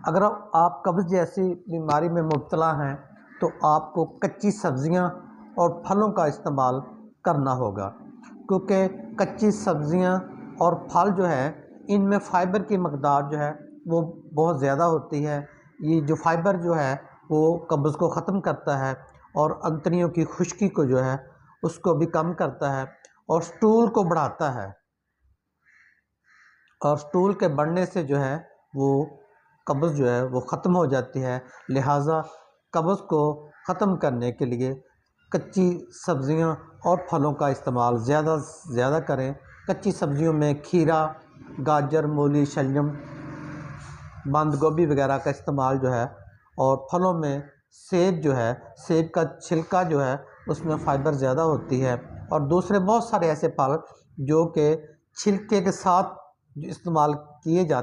अगर आप कब्ज़ जैसी बीमारी में मुब्तला हैं तो आपको कच्ची सब्ज़ियां और फलों का इस्तेमाल करना होगा, क्योंकि कच्ची सब्ज़ियां और फल जो है इनमें फ़ाइबर की मकदार जो है वो बहुत ज़्यादा होती है। ये जो फ़ाइबर जो है वो कब्ज़ को ख़त्म करता है और अंतड़ियों की खुश्की को जो है उसको भी कम करता है और स्टूल को बढ़ाता है, और स्टूल के बढ़ने से जो है वो कब्ज़ जो है वो ख़त्म हो जाती है। लिहाजा कब्ज़ को ख़त्म करने के लिए कच्ची सब्ज़ियां और फलों का इस्तेमाल ज़्यादा से ज़्यादा करें। कच्ची सब्ज़ियों में खीरा, गाजर, मूली, शलजम, बंद गोभी वगैरह का इस्तेमाल जो है, और फलों में सेब जो है, सेब का छिलका जो है उसमें फ़ाइबर ज़्यादा होती है, और दूसरे बहुत सारे ऐसे फल जो कि छिलके के साथ इस्तेमाल किए जाते